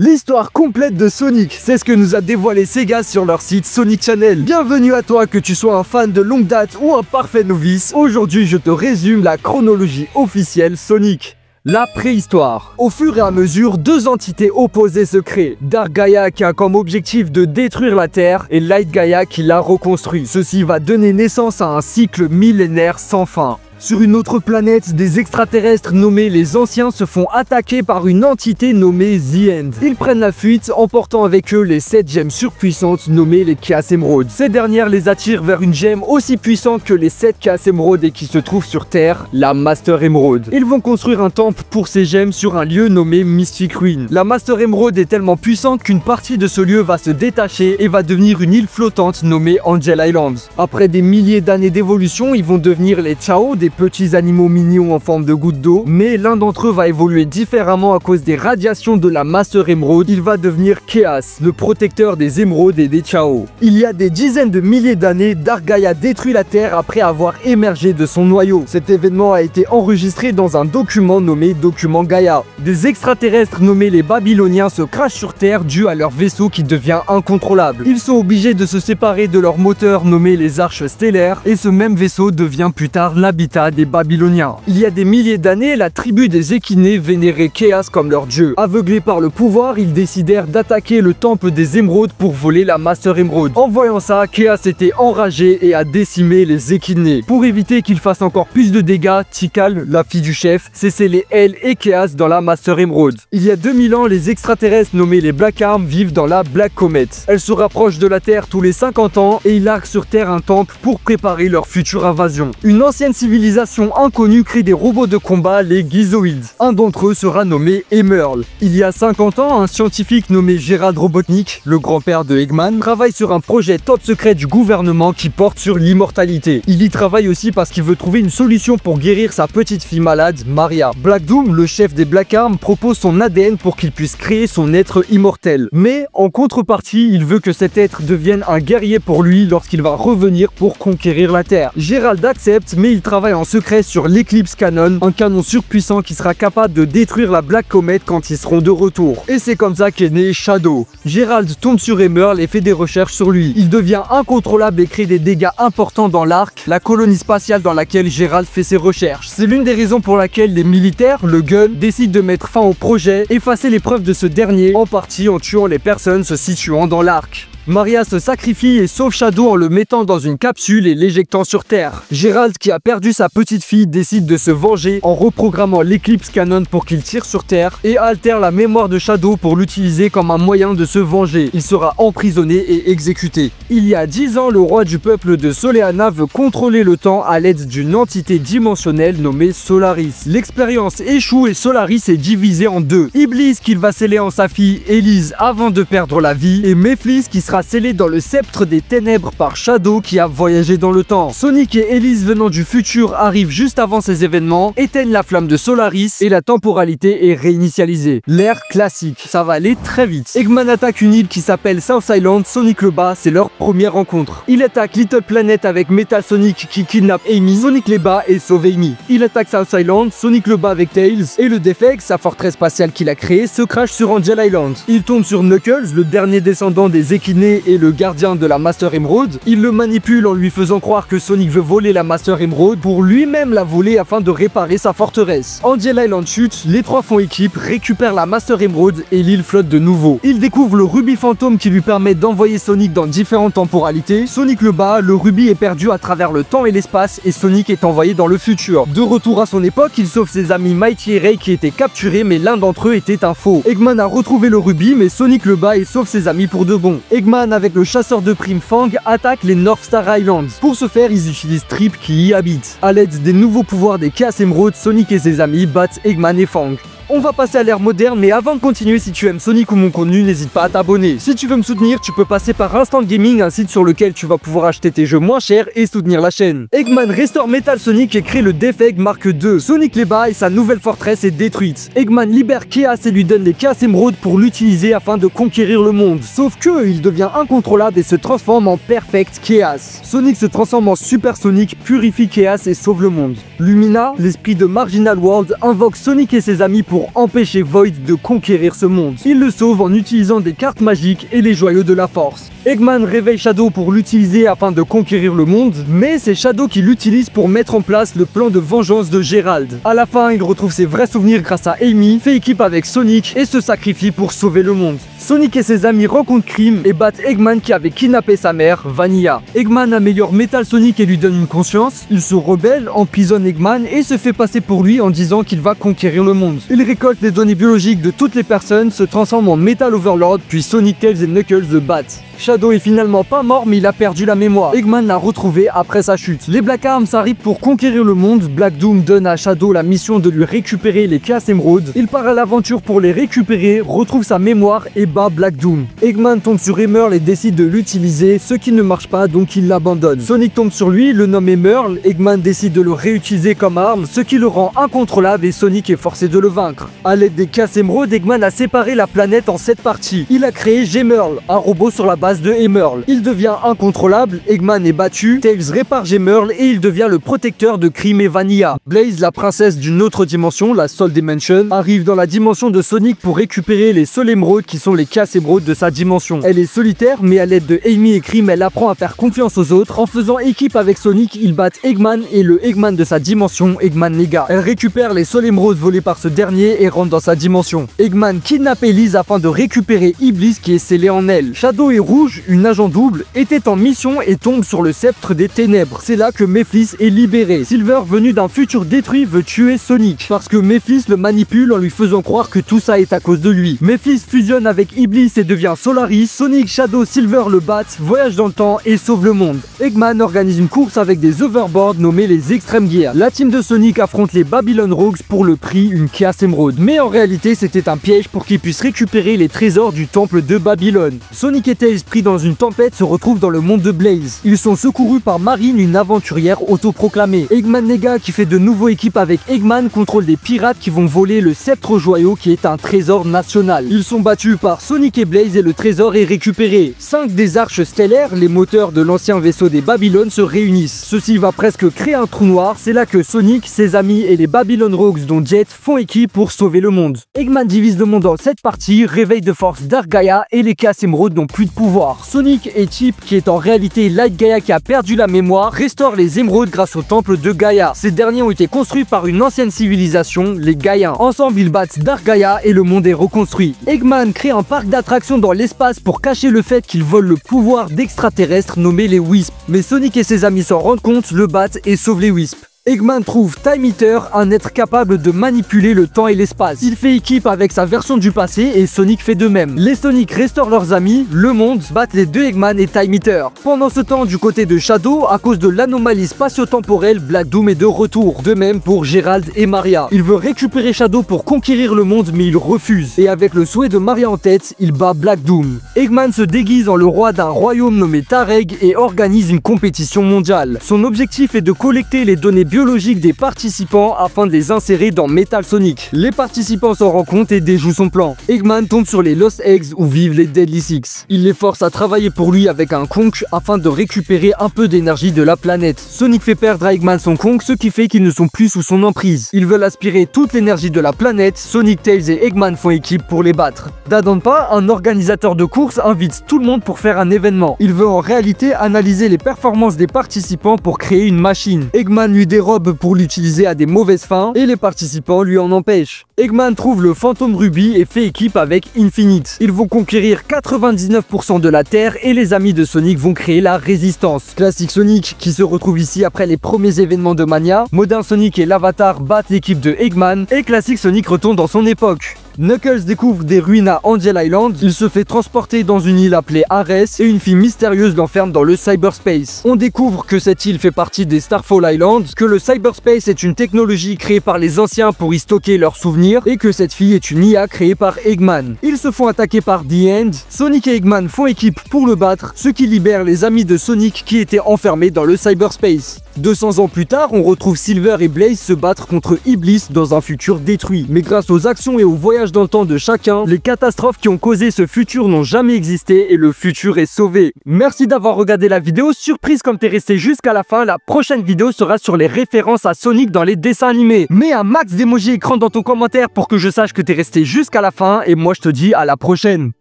L'histoire complète de Sonic, c'est ce que nous a dévoilé Sega sur leur site Sonic Channel. Bienvenue à toi, que tu sois un fan de longue date ou un parfait novice. Aujourd'hui, je te résume la chronologie officielle Sonic. La préhistoire. Au fur et à mesure, deux entités opposées se créent. Dark Gaia qui a comme objectif de détruire la Terre et Light Gaia qui la reconstruit. Ceci va donner naissance à un cycle millénaire sans fin. Sur une autre planète, des extraterrestres nommés les Anciens se font attaquer par une entité nommée The End. Ils prennent la fuite, emportant avec eux les 7 gemmes surpuissantes nommées les Chaos Emeralds. Ces dernières les attirent vers une gemme aussi puissante que les 7 Chaos Emeralds et qui se trouve sur Terre, la Master Emerald. Ils vont construire un temple pour ces gemmes sur un lieu nommé Mystic Ruin. La Master Emerald est tellement puissante qu'une partie de ce lieu va se détacher et va devenir une île flottante nommée Angel Island. Après des milliers d'années d'évolution, ils vont devenir les Chao, des petits animaux mignons en forme de gouttes d'eau, mais l'un d'entre eux va évoluer différemment à cause des radiations de la Master Emerald. Il va devenir Chaos, le protecteur des émeraudes et des Chao. Il y a des dizaines de milliers d'années, Dark Gaia détruit la Terre après avoir émergé de son noyau. Cet événement a été enregistré dans un document nommé Document Gaia. Des extraterrestres nommés les Babyloniens se crachent sur Terre dû à leur vaisseau qui devient incontrôlable. Ils sont obligés de se séparer de leur moteur nommé les Arches Stellaires et ce même vaisseau devient plus tard l'habitat des Babyloniens. Il y a des milliers d'années, la tribu des Équinés vénérait Chaos comme leur dieu. Aveuglés par le pouvoir, ils décidèrent d'attaquer le temple des émeraudes pour voler la Master Emerald. En voyant ça, Chaos était enragé et a décimé les Équinés. Pour éviter qu'ils fassent encore plus de dégâts, Tikal, la fille du chef, s'est scellée elle et Chaos dans la Master Emerald. Il y a 2000 ans, les extraterrestres nommés les Black Arms vivent dans la Black Comet. Elles se rapprochent de la Terre tous les 50 ans et ils larguent sur Terre un temple pour préparer leur future invasion. Une ancienne civilisation inconnue crée des robots de combat, les Gizoïdes. Un d'entre eux sera nommé Emerl. Il y a 50 ans, un scientifique nommé Gerald Robotnik, le grand-père de Eggman, travaille sur un projet top secret du gouvernement qui porte sur l'immortalité. Il y travaille aussi parce qu'il veut trouver une solution pour guérir sa petite fille malade, Maria. Black Doom, le chef des Black Arms, propose son ADN pour qu'il puisse créer son être immortel. Mais en contrepartie, il veut que cet être devienne un guerrier pour lui lorsqu'il va revenir pour conquérir la Terre. Gerald accepte, mais il travaille en secret sur l'Eclipse Cannon, un canon surpuissant qui sera capable de détruire la Black Comet quand ils seront de retour. Et c'est comme ça qu'est né Shadow. Gerald tombe sur Emerl et fait des recherches sur lui. Il devient incontrôlable et crée des dégâts importants dans l'Ark, la colonie spatiale dans laquelle Gerald fait ses recherches. C'est l'une des raisons pour laquelle les militaires, le Gun, décident de mettre fin au projet, effacer les preuves de ce dernier, en partie en tuant les personnes se situant dans l'Ark. Maria se sacrifie et sauve Shadow en le mettant dans une capsule et l'éjectant sur Terre. Gerald, qui a perdu sa petite fille, décide de se venger en reprogrammant l'Eclipse Cannon pour qu'il tire sur Terre et altère la mémoire de Shadow pour l'utiliser comme un moyen de se venger. Il sera emprisonné et exécuté. Il y a 10 ans, le roi du peuple de Soleanna veut contrôler le temps à l'aide d'une entité dimensionnelle nommée Solaris. L'expérience échoue et Solaris est divisé en deux. Iblis, qu'il va sceller en sa fille Elise avant de perdre la vie, et Mephiles, qui sera scellé dans le sceptre des ténèbres par Shadow qui a voyagé dans le temps. Sonic et Elise venant du futur arrivent juste avant ces événements, éteignent la flamme de Solaris et la temporalité est réinitialisée. L'ère classique, ça va aller très vite. Eggman attaque une île qui s'appelle South Island, Sonic le bat, c'est leur première rencontre. Il attaque Little Planet avec Metal Sonic qui kidnappe Amy, Sonic les bat et sauve Amy. Il attaque South Island, Sonic le bat avec Tails et le Defect, sa forteresse spatiale qu'il a créée, se crache sur Angel Island. Il tombe sur Knuckles, le dernier descendant des Équinés et le gardien de la Master Emerald. Il le manipule en lui faisant croire que Sonic veut voler la Master Emerald pour lui-même la voler afin de réparer sa forteresse. Angel Island chute, les trois font équipe, récupèrent la Master Emerald et l'île flotte de nouveau. Il découvre le rubis fantôme qui lui permet d'envoyer Sonic dans différentes temporalités. Sonic le bat, le rubis est perdu à travers le temps et l'espace et Sonic est envoyé dans le futur. De retour à son époque, il sauve ses amis Mighty et Ray qui étaient capturés mais l'un d'entre eux était un faux. Eggman a retrouvé le rubis mais Sonic le bat et sauve ses amis pour de bon. Eggman, avec le chasseur de primes Fang, attaque les North Star Islands. Pour ce faire, ils utilisent Trip qui y habite. A l'aide des nouveaux pouvoirs des Chaos Emeralds, Sonic et ses amis battent Eggman et Fang. On va passer à l'ère moderne, mais avant de continuer, si tu aimes Sonic ou mon contenu, n'hésite pas à t'abonner. Si tu veux me soutenir, tu peux passer par Instant Gaming, un site sur lequel tu vas pouvoir acheter tes jeux moins chers et soutenir la chaîne. Eggman restaure Metal Sonic et crée le Defect Mark II. Sonic les bat et sa nouvelle forteresse est détruite. Eggman libère Chaos et lui donne les Chaos Emeralds pour l'utiliser afin de conquérir le monde. Sauf que il devient incontrôlable et se transforme en Perfect Chaos. Sonic se transforme en Super Sonic, purifie Chaos et sauve le monde. Lumina, l'esprit de Marginal World, invoque Sonic et ses amis pour pour empêcher Void de conquérir ce monde. Il le sauve en utilisant des cartes magiques et les joyaux de la force. Eggman réveille Shadow pour l'utiliser afin de conquérir le monde, mais c'est Shadow qui l'utilise pour mettre en place le plan de vengeance de Gérald. À la fin, il retrouve ses vrais souvenirs grâce à Amy, fait équipe avec Sonic et se sacrifie pour sauver le monde. Sonic et ses amis rencontrent Cream et battent Eggman qui avait kidnappé sa mère, Vanilla. Eggman améliore Metal Sonic et lui donne une conscience. Il se rebelle, emprisonne Eggman et se fait passer pour lui en disant qu'il va conquérir le monde. Il récolte les données biologiques de toutes les personnes, se transforme en Metal Overlord, puis Sonic, Tails et Knuckles le battent. Shadow est finalement pas mort mais il a perdu la mémoire. Eggman l'a retrouvé après sa chute. Les Black Arms arrivent pour conquérir le monde. Black Doom donne à Shadow la mission de lui récupérer les Chaos Emerald. Il part à l'aventure pour les récupérer, retrouve sa mémoire et bat Black Doom. Eggman tombe sur Emerl et décide de l'utiliser, ce qui ne marche pas donc il l'abandonne. Sonic tombe sur lui, le nomme Emerl. Eggman décide de le réutiliser comme arme, ce qui le rend incontrôlable et Sonic est forcé de le vaincre. A l'aide des Chaos Emerald, Eggman a séparé la planète en 7 parties. Il a créé Gemerl, un robot sur la base de Emerl. Il devient incontrôlable, Eggman est battu, Tails répare Gemerl et il devient le protecteur de Cream et Vanilla. Blaze, la princesse d'une autre dimension, la Soul Dimension, arrive dans la dimension de Sonic pour récupérer les Soul Emerald qui sont les Chaos Emerald de sa dimension. Elle est solitaire mais à l'aide de Amy et Cream, elle apprend à faire confiance aux autres. En faisant équipe avec Sonic, ils battent Eggman et le Eggman de sa dimension, Eggman Nega. Elle récupère les Soul Emerald volés par ce dernier et rentre dans sa dimension. Eggman kidnappe Elise afin de récupérer Iblis qui est scellé en elle. Shadow et Rouge, une agent double, était en mission et tombe sur le sceptre des ténèbres. C'est là que Mephiss est libéré. Silver, venu d'un futur détruit, veut tuer Sonic parce que Mephiss le manipule en lui faisant croire que tout ça est à cause de lui. Mephiss fusionne avec Iblis et devient Solaris. Sonic, Shadow, Silver le battent, voyage dans le temps et sauve le monde. Eggman organise une course avec des overboards nommés les Extreme Gear. La team de Sonic affronte les Babylon Rogues pour le prix une Chaos Emerald. Mais en réalité, c'était un piège pour qu'ils puissent récupérer les trésors du temple de Babylone. Sonic et Tails, pris dans une tempête, se retrouvent dans le monde de Blaze. Ils sont secourus par Marine, une aventurière autoproclamée. Eggman Nega, qui fait de nouveau équipe avec Eggman, contrôle des pirates qui vont voler le sceptre joyau qui est un trésor national. Ils sont battus par Sonic et Blaze et le trésor est récupéré. 5 des arches stellaires, les moteurs de l'ancien vaisseau des Babylone, se réunissent. Ceci va presque créer un trou noir. C'est là que Sonic, ses amis et les Babylon Rogues dont Jet font équipe pour sauver le monde. Eggman divise le monde en 7 parties, réveil de force Dark Gaia et les Chaos Emerald n'ont plus de pouvoir. Sonic et Chip, qui est en réalité Light Gaia qui a perdu la mémoire, restaure les émeraudes grâce au temple de Gaia. Ces derniers ont été construits par une ancienne civilisation, les Gaiens. Ensemble, ils battent Dark Gaia et le monde est reconstruit. Eggman crée un parc d'attractions dans l'espace pour cacher le fait qu'il vole le pouvoir d'extraterrestres nommés les Wisps. Mais Sonic et ses amis s'en rendent compte, le battent et sauvent les Wisps. Eggman trouve Time Eater, un être capable de manipuler le temps et l'espace. Il fait équipe avec sa version du passé et Sonic fait de même. Les Sonic restaurent leurs amis, le monde, battent les deux Eggman et Time Eater. Pendant ce temps, du côté de Shadow, à cause de l'anomalie spatio-temporelle, Black Doom est de retour. De même pour Gérald et Maria. Il veut récupérer Shadow pour conquérir le monde mais il refuse. Et avec le souhait de Maria en tête, il bat Black Doom. Eggman se déguise en le roi d'un royaume nommé Tareg et organise une compétition mondiale. Son objectif est de collecter les données biologique des participants afin de les insérer dans Metal Sonic. Les participants s'en rendent compte et déjouent son plan. Eggman tombe sur les Lost Eggs où vivent les Deadly Six. Il les force à travailler pour lui avec un conch afin de récupérer un peu d'énergie de la planète. Sonic fait perdre à Eggman son conch, ce qui fait qu'ils ne sont plus sous son emprise. Ils veulent aspirer toute l'énergie de la planète. Sonic, Tails et Eggman font équipe pour les battre. Dadanpa, un organisateur de course, invite tout le monde pour faire un événement. Il veut en réalité analyser les performances des participants pour créer une machine. Eggman lui dérobe pour l'utiliser à des mauvaises fins et les participants lui en empêchent. Eggman trouve le fantôme Ruby et fait équipe avec Infinite. Ils vont conquérir 99% de la Terre et les amis de Sonic vont créer la résistance. Classic Sonic qui se retrouve ici après les premiers événements de Mania. Modern Sonic et l'Avatar battent l'équipe de Eggman et Classic Sonic retourne dans son époque. Knuckles découvre des ruines à Angel Island, il se fait transporter dans une île appelée Ares et une fille mystérieuse l'enferme dans le cyberspace. On découvre que cette île fait partie des Starfall Islands, que le cyberspace est une technologie créée par les anciens pour y stocker leurs souvenirs et que cette fille est une IA créée par Eggman. Ils se font attaquer par The End, Sonic et Eggman font équipe pour le battre, ce qui libère les amis de Sonic qui étaient enfermés dans le cyberspace. 200 ans plus tard, on retrouve Silver et Blaze se battre contre Iblis dans un futur détruit. Mais grâce aux actions et aux voyages voyage dans le temps de chacun. Les catastrophes qui ont causé ce futur n'ont jamais existé et le futur est sauvé. Merci d'avoir regardé la vidéo. Surprise, comme t'es resté jusqu'à la fin, la prochaine vidéo sera sur les références à Sonic dans les dessins animés. Mets un max d'emoji écran dans ton commentaire pour que je sache que t'es resté jusqu'à la fin et moi je te dis à la prochaine.